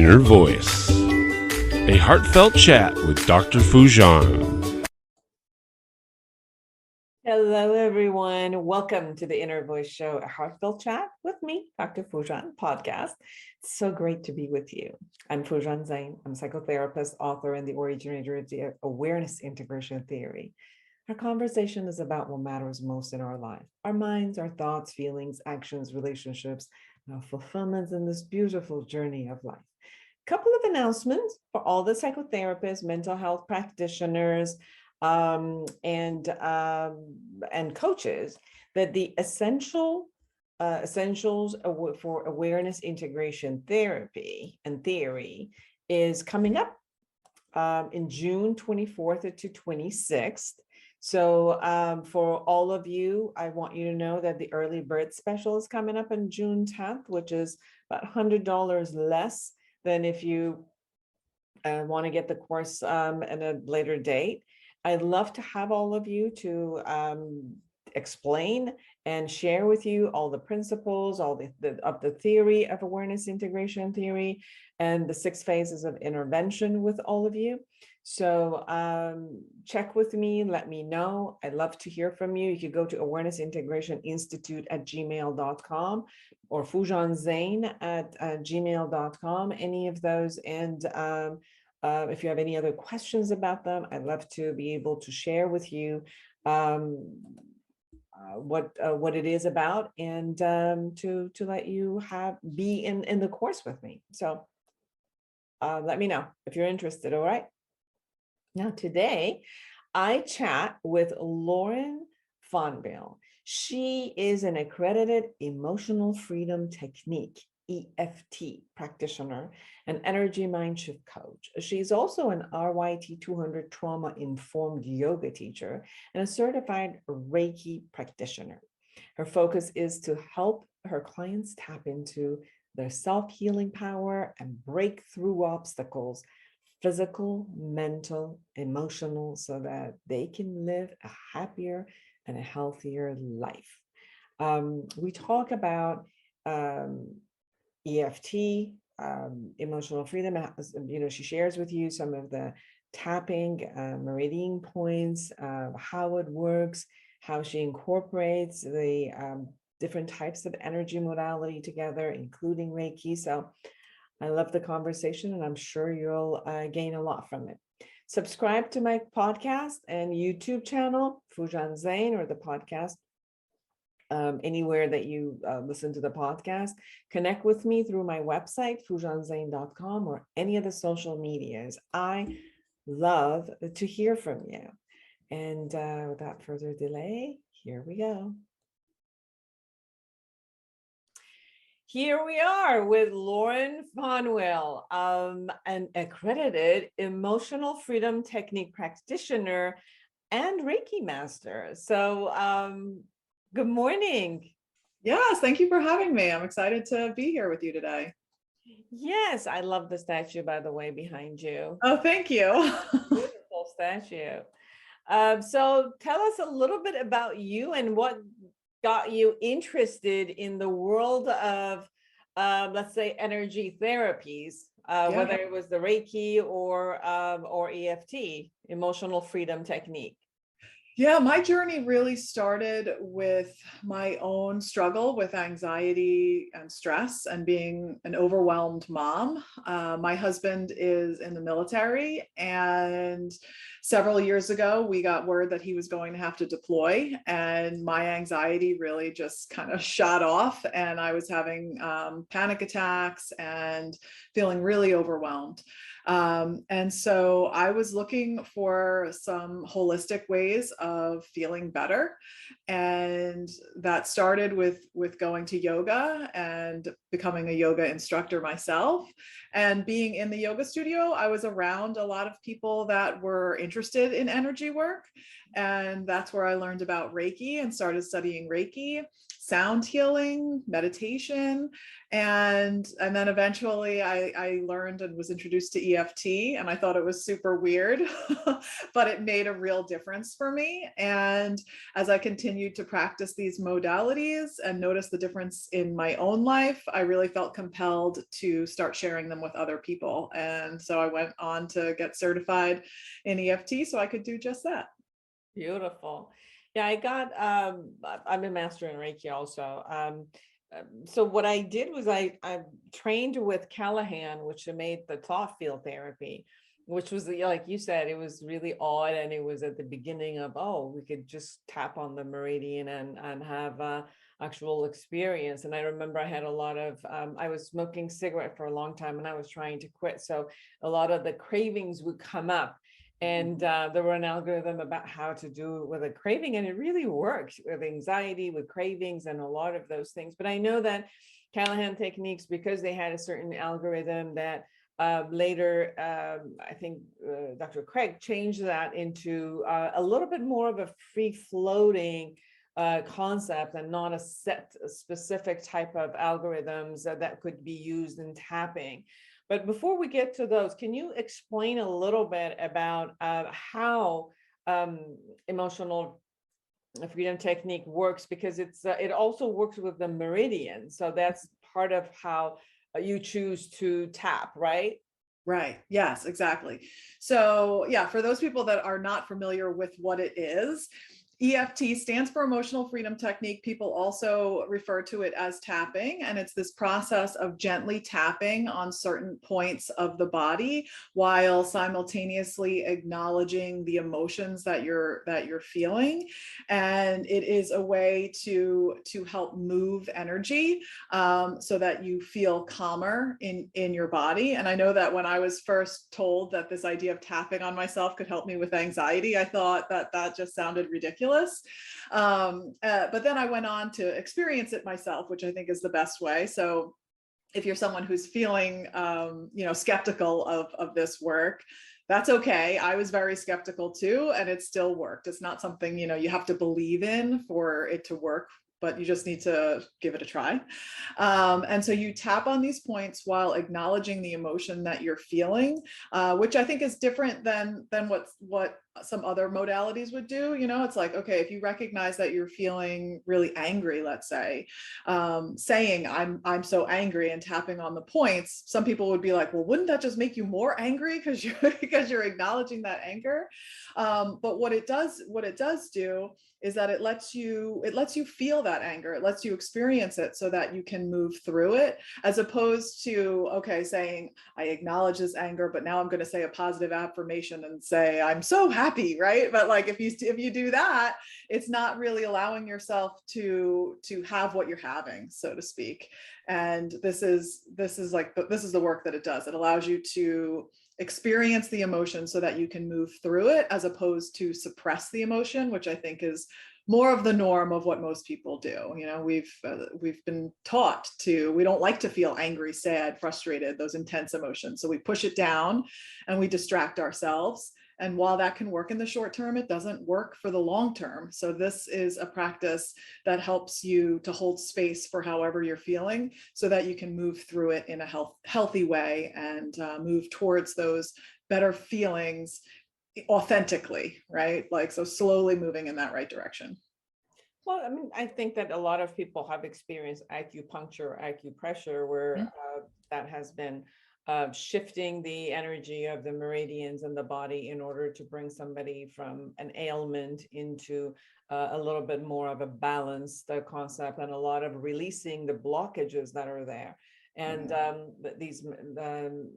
Inner Voice, a heartfelt chat with Dr. Foojan. Hello, everyone. Welcome to the Inner Voice Show, a heartfelt chat with me, Dr. Foojan podcast. It's so great to be with you. I'm Foojan Zeine. I'm a psychotherapist, author, and the originator of the awareness integration theory. Our conversation is about what matters most in our life: our minds, our thoughts, feelings, actions, relationships, and our fulfillments in this beautiful journey of life. Couple of announcements for all the psychotherapists, mental health practitioners, and coaches, that the essentials for awareness integration therapy and theory is coming up in June 24th to 26th. So for all of you, I want you to know that the early bird special is coming up on June 10th, which is about $100 less than if you want to get the course at a later date. I'd love to have all of you to explain and share with you all the principles, all the theory of awareness integration theory, and the 6 phases of intervention with all of you. So check with me, let me know. I'd love to hear from you. You could go to awareness-integration-institute@gmail.com or Foojan Zeine at gmail.com, any of those. And if you have any other questions about them, I'd love to be able to share with you what it is about, and to let you be in the course with me. So let me know if you're interested. All right. Now today, I chat with Lauren Fonvielle. She is an accredited emotional freedom technique, EFT practitioner, an energy mind shift coach. She's also an RYT 200 trauma informed yoga teacher and a certified Reiki practitioner. Her focus is to help her clients tap into their self-healing power and break through obstacles, physical, mental, emotional, so that they can live a happier and a healthier life. We talk about EFT, emotional freedom. She shares with you some of the tapping, meridian points, how it works, how she incorporates the different types of energy modality together, including Reiki. So I love the conversation, and I'm sure you'll gain a lot from it. Subscribe to my podcast and YouTube channel, Foojan Zeine, or the podcast, anywhere that you listen to the podcast. Connect with me through my website, foojanzeine.com, or any of the social medias. I love to hear from you. And without further delay, here we go. Here we are with Lauren Fonvielle, an accredited emotional freedom technique practitioner and Reiki master. So good morning. Yes, thank you for having me. I'm excited to be here with you today. Yes, I love the statue, by the way, behind you. Oh, thank you. Beautiful statue. So tell us a little bit about you and what got you interested in the world of, let's say, energy therapies, whether it was the Reiki or EFT, emotional freedom technique. Yeah, my journey really started with my own struggle with anxiety and stress and being an overwhelmed mom. My husband is in the military, and several years ago, we got word that he was going to have to deploy, and my anxiety really just kind of shot off, and I was having panic attacks and feeling really overwhelmed. And so I was looking for some holistic ways of feeling better. And that started with going to yoga and becoming a yoga instructor myself. And being in the yoga studio, I was around a lot of people that were interested in energy work. And that's where I learned about Reiki and started studying Reiki, sound healing, meditation. And then eventually I learned and was introduced to EFT, and I thought it was super weird, but it made a real difference for me. And as I continued to practice these modalities and notice the difference in my own life, I really felt compelled to start sharing them them with other people. And so I went on to get certified in EFT so I could do just that. Beautiful. Yeah, I'm a master in Reiki also. So what I did was I trained with Callahan, which made the thought field therapy, which was, like you said, it was really odd. And it was at the beginning of, oh, we could just tap on the meridian and have actual experience. And I remember I had a lot of, I was smoking cigarette for a long time and I was trying to quit. So a lot of the cravings would come up. And there were an algorithm about how to do it with a craving, and it really worked with anxiety, with cravings, and a lot of those things. But I know that Callahan techniques, because they had a certain algorithm that later, I think Dr. Craig changed that into a little bit more of a free-floating concept and not a set specific type of algorithms that could be used in tapping. But before we get to those, can you explain a little bit about how emotional freedom technique works? Because it also works with the meridian. So that's part of how you choose to tap, right? Right. Yes, exactly. So yeah, for those people that are not familiar with what it is, EFT stands for Emotional Freedom Technique. People also refer to it as tapping, and it's this process of gently tapping on certain points of the body while simultaneously acknowledging the emotions that you're feeling. And it is a way to help move energy so that you feel calmer in your body. And I know that when I was first told that this idea of tapping on myself could help me with anxiety, I thought that just sounded ridiculous. But then I went on to experience it myself, which I think is the best way. So if you're someone who's feeling, skeptical of this work, that's okay. I was very skeptical too, and it still worked. It's not something, you have to believe in for it to work, but you just need to give it a try. And so you tap on these points while acknowledging the emotion that you're feeling, which I think is different than what some other modalities would do. It's like, okay, if you recognize that you're feeling really angry, let's say, saying I'm so angry and tapping on the points, some people would be like, well, wouldn't that just make you more angry because you're acknowledging that anger? But what it does do is that it lets you feel that anger. It lets you experience it so that you can move through it, as opposed to, okay, saying, I acknowledge this anger, but now I'm going to say a positive affirmation and say, I'm so happy, right? But like, if you do that, it's not really allowing yourself to have what you're having, so to speak. And this is the work that it does. It allows you to experience the emotion so that you can move through it, as opposed to suppress the emotion, which I think is more of the norm of what most people do. We've been taught we don't like to feel angry, sad, frustrated, those intense emotions. So we push it down and we distract ourselves. And while that can work in the short term, it doesn't work for the long term. So this is a practice that helps you to hold space for however you're feeling so that you can move through it in a healthy way and move towards those better feelings authentically, right? Like, so slowly moving in that right direction. Well, I mean, I think that a lot of people have experienced acupuncture, acupressure, where that has been shifting the energy of the meridians in the body in order to bring somebody from an ailment into a little bit more of a balanced concept, and a lot of releasing the blockages that are there. And these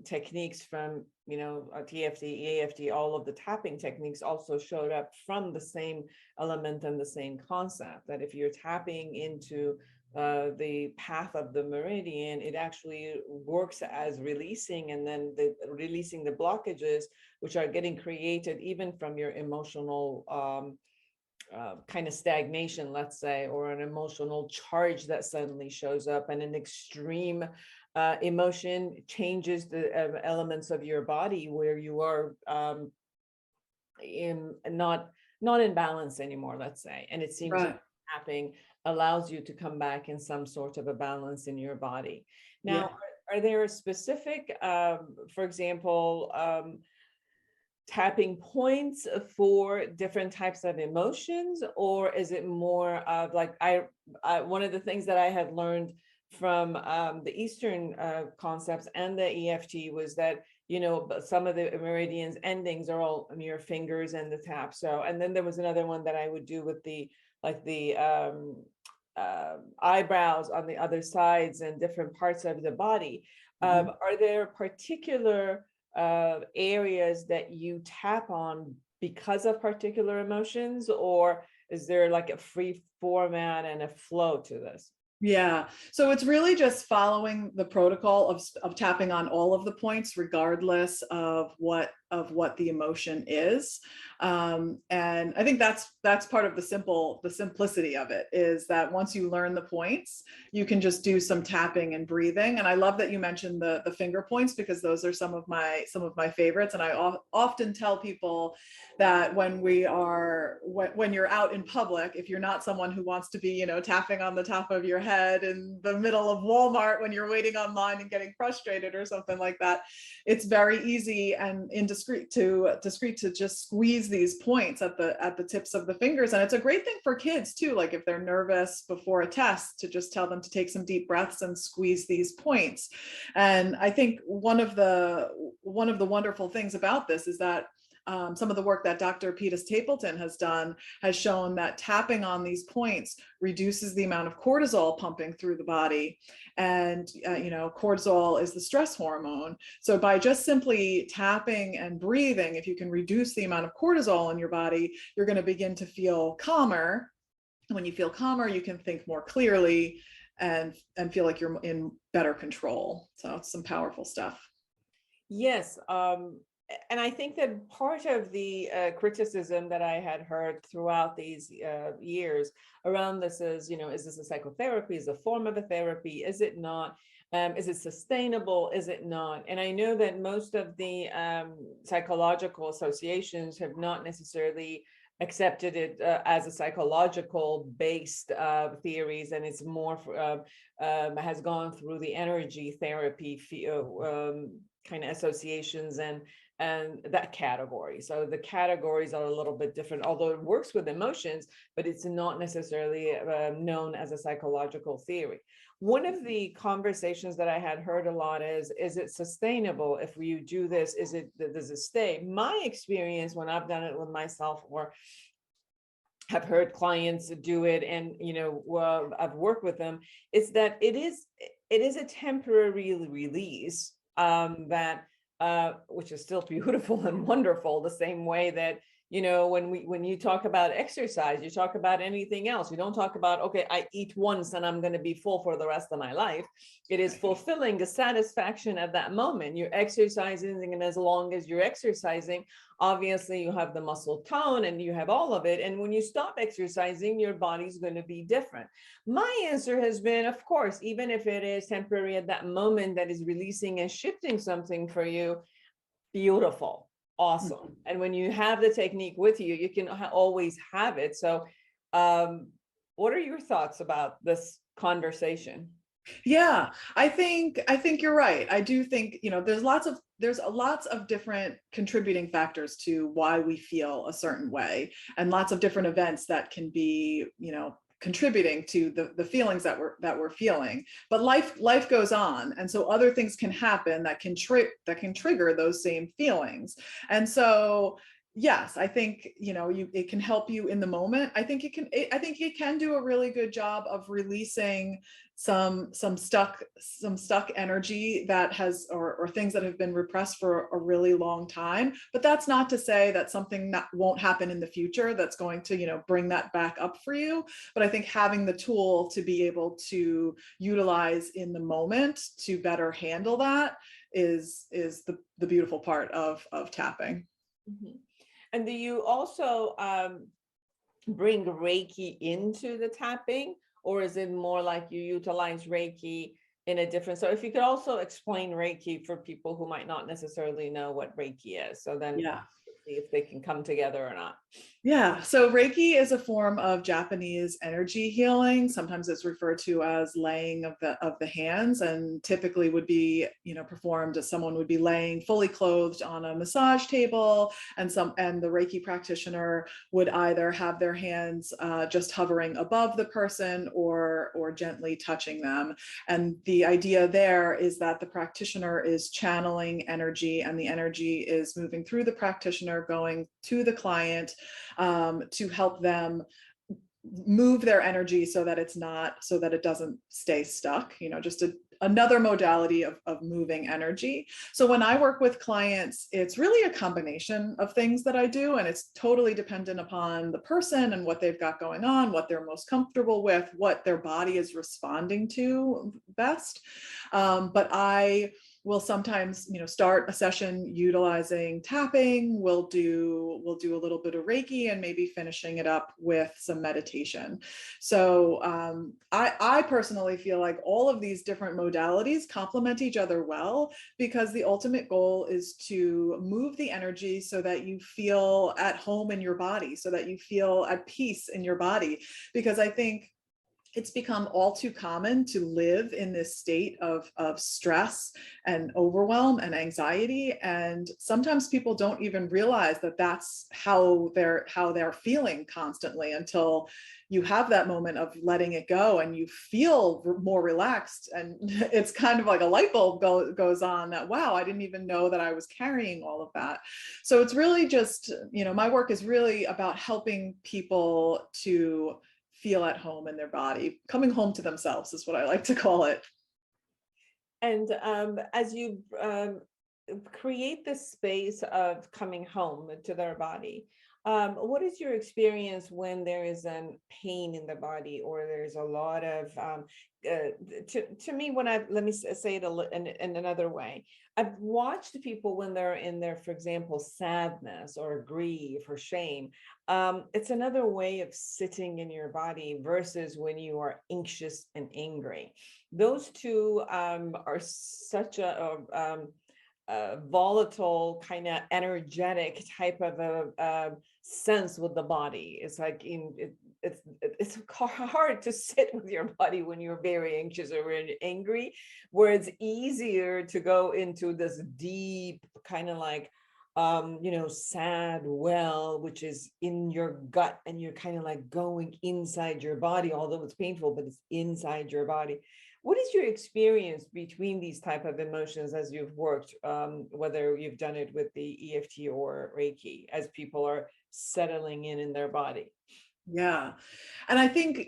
techniques from, TFT, EFT, all of the tapping techniques also showed up from the same element and the same concept, that if you're tapping into the path of the meridian, it actually works as releasing, and then releasing the blockages, which are getting created even from your emotional kind of stagnation, let's say, or an emotional charge that suddenly shows up, and an extreme emotion changes the elements of your body where you are not in balance anymore, let's say. And it seems like tapping allows you to come back in some sort of a balance in your body. Now, are there specific, for example, tapping points for different types of emotions, or is it more of like, one of the things that I have learned from the Eastern concepts and the EFT was that, some of the meridians endings are all near your fingers and the tap. So, and then there was another one that I would do with the eyebrows on the other sides and different parts of the body. Are there particular areas that you tap on because of particular emotions, or is there like a free format and a flow to this? Yeah, so it's really just following the protocol of tapping on all of the points, regardless of what the emotion is. And I think that's part of the simplicity of it, is that once you learn the points, you can just do some tapping and breathing. And I love that you mentioned the finger points, because those are some of my favorites. And I often tell people that when you're out in public, if you're not someone who wants to be, tapping on the top of your head in the middle of Walmart when you're waiting online and getting frustrated or something like that, it's very easy and indiscreet to just squeeze these points at the tips of the fingers. And it's a great thing for kids too, like if they're nervous before a test, to just tell them to take some deep breaths and squeeze these points. And I think one of the wonderful things about this is that some of the work that Dr. Peter Stapleton has done has shown that tapping on these points reduces the amount of cortisol pumping through the body. And, cortisol is the stress hormone. So by just simply tapping and breathing, if you can reduce the amount of cortisol in your body, you're going to begin to feel calmer. And when you feel calmer, you can think more clearly and feel like you're in better control. So it's some powerful stuff. Yes. And I think that part of the criticism that I had heard throughout these years around this is, is this a psychotherapy? Is it a form of a therapy? Is it not? Is it sustainable? Is it not? And I know that most of the psychological associations have not necessarily accepted it as a psychological based theories, and it's more has gone through the energy therapy kind of associations and that category. So the categories are a little bit different, although it works with emotions, but it's not necessarily known as a psychological theory. One of the conversations that I had heard a lot is it sustainable? If you do this, does it stay? My experience when I've done it with myself, or have heard clients do it, and I've worked with them, is that it is a temporary release that which is still beautiful and wonderful, the same way that, when you talk about exercise, you talk about anything else. You don't talk about, okay, I eat once and I'm going to be full for the rest of my life. It is fulfilling the satisfaction at that moment. You're exercising, and as long as you're exercising, obviously you have the muscle tone and you have all of it. And when you stop exercising, your body's going to be different. My answer has been, of course, even if it is temporary at that moment, that is releasing and shifting something for you, beautiful, awesome. And when you have the technique with you, you can always have it. So what are your thoughts about this conversation? Yeah, I think you're right. I do think, there's lots of different contributing factors to why we feel a certain way, and lots of different events that can be, contributing to the feelings that we're feeling. But life goes on, and so other things can happen that can trigger those same feelings. And so yes, I think it can help you in the moment. I think it can do a really good job of releasing some stuck energy that has, or things that have been repressed for a really long time. But that's not to say that something that won't happen in the future that's going to bring that back up for you. But I think having the tool to be able to utilize in the moment to better handle that is the beautiful part of tapping. Mm-hmm. And do you also bring Reiki into the tapping, or is it more like you utilize Reiki in a different? So if you could also explain Reiki for people who might not necessarily know what Reiki is. So then, yeah. see if they can come together or not. Yeah, so Reiki is a form of Japanese energy healing. Sometimes it's referred to as laying of the hands, and typically would be, performed as someone would be laying fully clothed on a massage table, and the Reiki practitioner would either have their hands just hovering above the person or gently touching them. And the idea there is that the practitioner is channeling energy, and the energy is moving through the practitioner, going to the client, to help them move their energy so that it doesn't stay stuck, just another modality of moving energy. So when I work with clients, it's really a combination of things that I do, and it's totally dependent upon the person and what they've got going on, what they're most comfortable with, what their body is responding to best. But I will sometimes, start a session utilizing tapping. We'll do a little bit of Reiki, and maybe finishing it up with some meditation. So I personally feel like all of these different modalities complement each other well, because the ultimate goal is to move the energy so that you feel at home in your body, so that you feel at peace in your body. Because I think it's become all too common to live in this state of stress and overwhelm and anxiety. And sometimes people don't even realize that that's how they're feeling constantly, until you have that moment of letting it go and you feel more relaxed. And it's kind of like a light bulb goes on that, wow, I didn't even know that I was carrying all of that. So it's really just, my work is really about helping people to feel at home in their body. Coming home to themselves is what I like to call it. And as you create this space of coming home to their body, what is your experience when there is an pain in the body, or there's a lot of to me, when let me say it in another way, I've watched people when they're in their, for example, sadness or grief or shame. It's another way of sitting in your body versus when you are anxious and angry. Those two are such a volatile, kind of energetic type of a sense with the body. It's like it's hard to sit with your body when you're very anxious or very angry, where it's easier to go into this deep kind of like sad well, which is in your gut, and you're kind of like going inside your body, although it's painful, but it's inside your body. What is your experience between these type of emotions as you've worked, whether you've done it with the EFT or Reiki, as people are settling in their body? Yeah. And I think,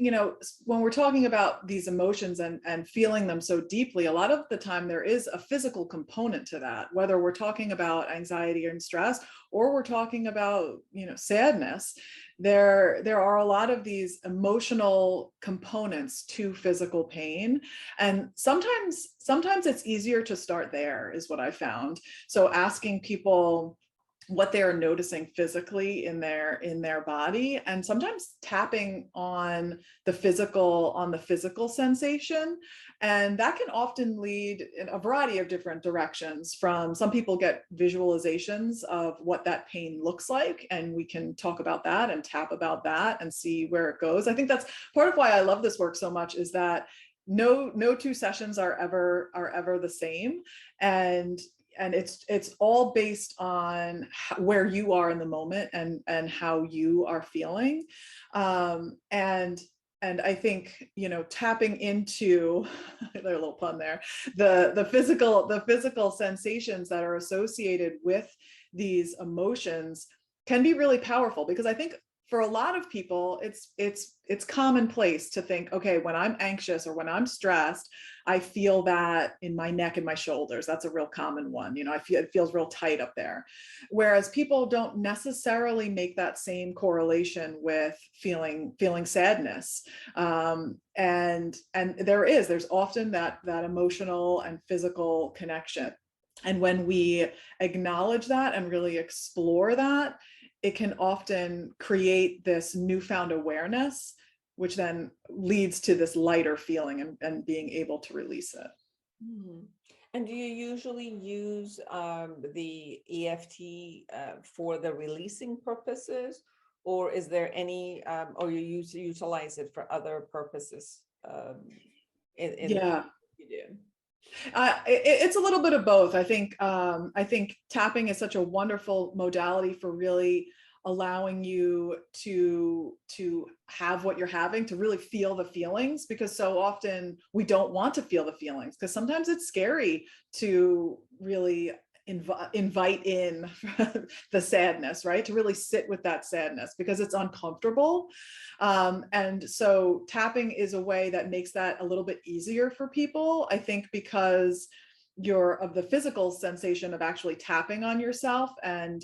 when we're talking about these emotions and feeling them so deeply, a lot of the time there is a physical component to that, whether we're talking about anxiety and stress, or we're talking about, sadness. There are a lot of these emotional components to physical pain. And sometimes it's easier to start there, is what I found. So asking people what they are noticing physically in their body, and sometimes tapping on the physical sensation. And that can often lead in a variety of different directions. From some people get visualizations of what that pain looks like, and we can talk about that and tap about that and see where it goes. I think that's part of why I love this work so much, is that no two sessions are ever the same. And it's all based on where you are in the moment and how you are feeling. And I think, tapping into a little pun there, the physical sensations that are associated with these emotions can be really powerful, because I think for a lot of people, it's commonplace to think, okay, when I'm anxious or when I'm stressed, I feel that in my neck and my shoulders. That's a real common one. It feels real tight up there. Whereas people don't necessarily make that same correlation with feeling sadness. And there's often that emotional and physical connection. And when we acknowledge that and really explore that, it can often create this newfound awareness, which then leads to this lighter feeling and being able to release it. And do you usually use the EFT for the releasing purposes, or is there any, or you utilize it for other purposes? In Yeah. you do. It's a little bit of both. I think tapping is such a wonderful modality for really allowing you to have what you're having, to really feel the feelings, because so often we don't want to feel the feelings, because sometimes it's scary to really invite in the sadness, right? To really sit with that sadness because it's uncomfortable. And so tapping is a way that makes that a little bit easier for people, I think, because of the physical sensation of actually tapping on yourself and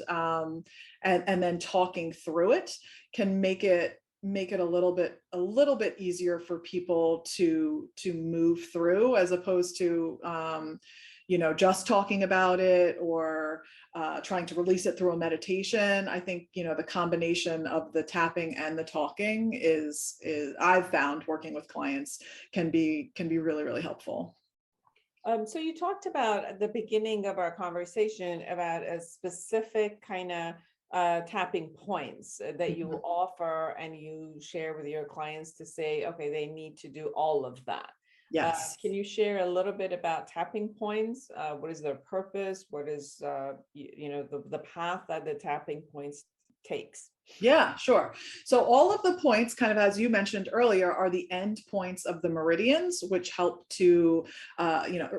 then talking through it can make it a little bit easier for people to move through, as opposed to just talking about it or trying to release it through a meditation. I think the combination of the tapping and the talking is I've found, working with clients, can be really, really helpful. So you talked about at the beginning of our conversation about a specific kind of tapping points that you offer and you share with your clients to say, okay, they need to do all of that. Yes. Can you share a little bit about tapping points? What is their purpose? What is the path that the tapping points takes? Yeah, sure. So all of the points, kind of as you mentioned earlier, are the end points of the meridians, which help to,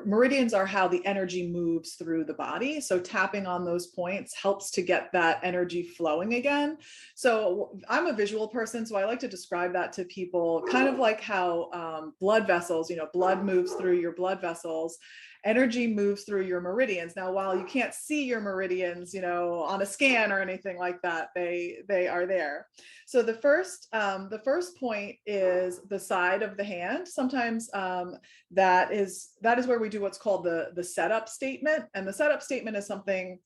meridians are how the energy moves through the body. So tapping on those points helps to get that energy flowing again. So I'm a visual person, so I like to describe that to people, kind of like how blood vessels, blood moves through your blood vessels. Energy moves through your meridians. Now, while you can't see your meridians, on a scan or anything like that, they are there. So the first point is the side of the hand. Sometimes that is where we do what's called the setup statement. And the setup statement is something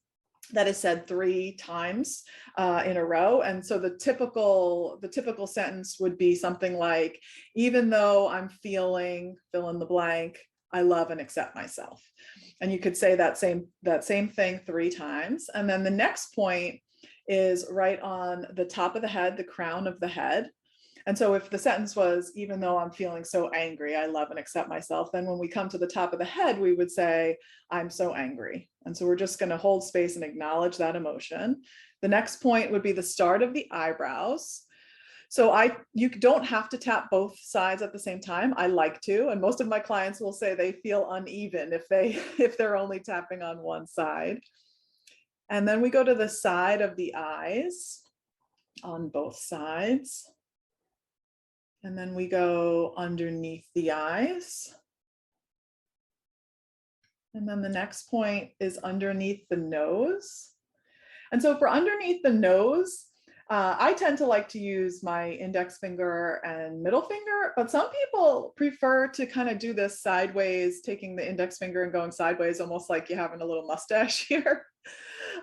that is said 3 times in a row. And so the typical sentence would be something like, even though I'm feeling fill in the blank, I love and accept myself. And you could say that same thing 3 times. And then the next point is right on the top of the head, the crown of the head. And so if the sentence was, even though I'm feeling so angry, I love and accept myself, then when we come to the top of the head, we would say, I'm so angry. And so we're just going to hold space and acknowledge that emotion. The next point would be the start of the eyebrows. So you don't have to tap both sides at the same time. I like to, and most of my clients will say they feel uneven if they're only tapping on one side. And then we go to the side of the eyes on both sides. And then we go underneath the eyes. And then the next point is underneath the nose. And so for underneath the nose, I tend to like to use my index finger and middle finger, but some people prefer to kind of do this sideways, taking the index finger and going sideways, almost like you're having a little mustache here.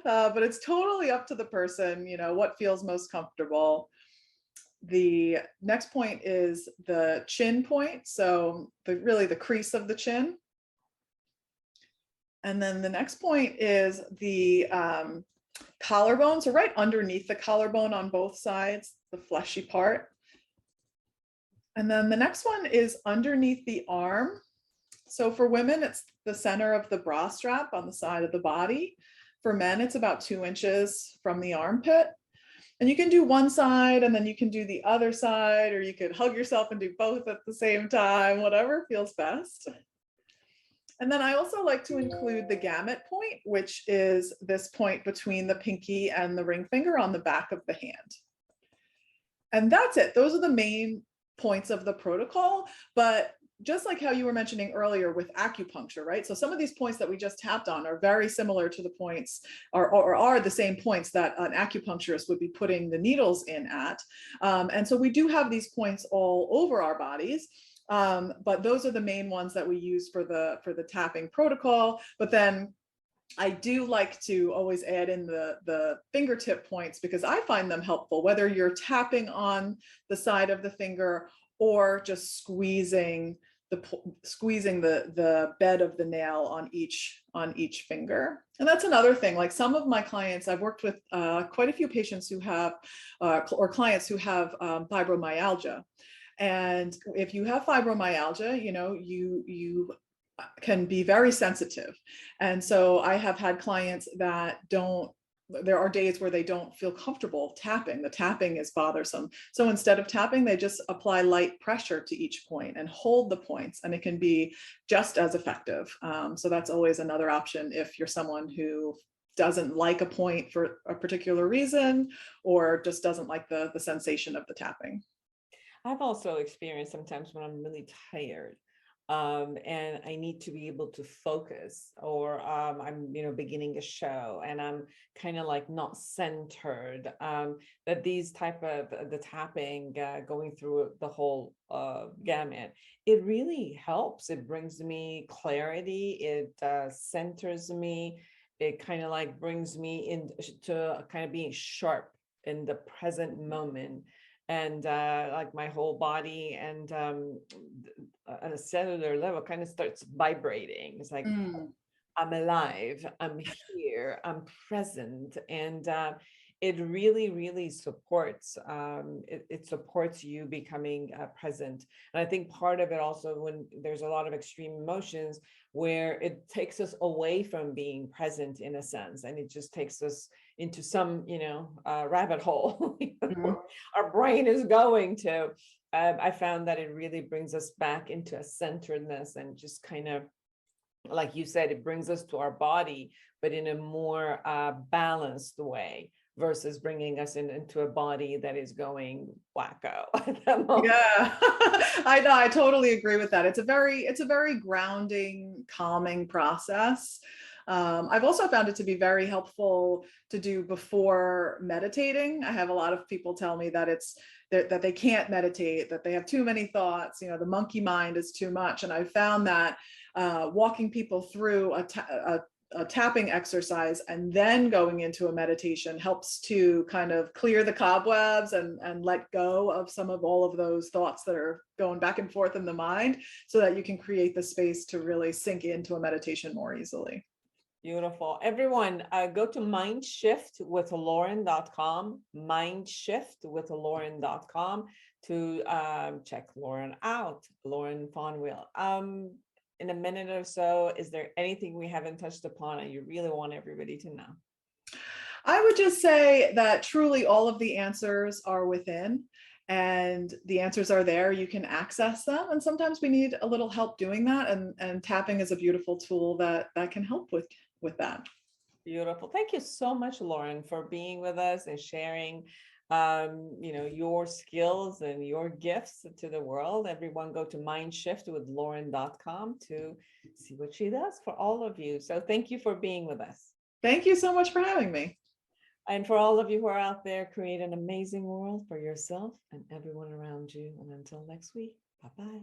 But it's totally up to the person, what feels most comfortable. The next point is the chin point. So really the crease of the chin. And then the next point is the collarbone. So right underneath the collarbone on both sides, the fleshy part. And then the next one is underneath the arm. So for women, it's the center of the bra strap on the side of the body. For men, it's about 2 inches from the armpit. And you can do one side and then you can do the other side, or you could hug yourself and do both at the same time, whatever feels best. And then I also like to include the gamut point, which is this point between the pinky and the ring finger on the back of the hand. And that's it. Those are the main points of the protocol. But just like how you were mentioning earlier with acupuncture, right? So some of these points that we just tapped on are very similar to the points, or are the same points that an acupuncturist would be putting the needles in at. And so we do have these points all over our bodies. But those are the main ones that we use for the tapping protocol. But then I do like to always add in the fingertip points, because I find them helpful, whether you're tapping on the side of the finger or just squeezing squeezing the bed of the nail on each finger. And that's another thing. Like some of my clients, I've worked with quite a few patients who have or clients who have fibromyalgia. And if you have fibromyalgia, you can be very sensitive. And so I have had clients that there are days where they don't feel comfortable tapping. The tapping is bothersome. So instead of tapping, they just apply light pressure to each point and hold the points, and it can be just as effective. So that's always another option if you're someone who doesn't like a point for a particular reason, or just doesn't like the sensation of the tapping. I've also experienced sometimes when I'm really tired, and I need to be able to focus, or I'm beginning a show and I'm kind of like not centered, that these type of the tapping, going through the whole gamut, it really helps. It brings me clarity, it centers me, it kind of like brings me into kind of being sharp in the present moment. And like my whole body and on a cellular level kind of starts vibrating. It's like, I'm alive, I'm here, I'm present. And it really, really supports, it supports you becoming present. And I think part of it also, when there's a lot of extreme emotions, where it takes us away from being present in a sense, and it just takes us into some, rabbit hole our brain is going to. I found that it really brings us back into a centeredness, and just kind of, like you said, it brings us to our body, but in a more balanced way, versus bringing us into a body that is going wacko at that moment. Yeah, I know. I totally agree with that. It's a very grounding, calming process. I've also found it to be very helpful to do before meditating. I have a lot of people tell me that that they can't meditate, that they have too many thoughts. The monkey mind is too much. And I found that walking people through a tapping exercise and then going into a meditation helps to kind of clear the cobwebs and let go of some of all of those thoughts that are going back and forth in the mind, so that you can create the space to really sink into a meditation more easily. Beautiful. Everyone, go to mindshiftwithlauren.com, mindshiftwithlauren.com to check Lauren out, Lauren Fonvielle. In a minute or so, is there anything we haven't touched upon and you really want everybody to know? I would just say that truly all of the answers are within, and the answers are there. You can access them. And sometimes we need a little help doing that. And tapping is a beautiful tool that can help with that. Beautiful. Thank you so much, Lauren, for being with us and sharing your skills and your gifts to the world. Everyone go to mindshiftwithlauren.com to see what she does for all of you. So thank you for being with us. Thank you so much for having me. And for all of you who are out there, create an amazing world for yourself and everyone around you. And until next week, bye-bye.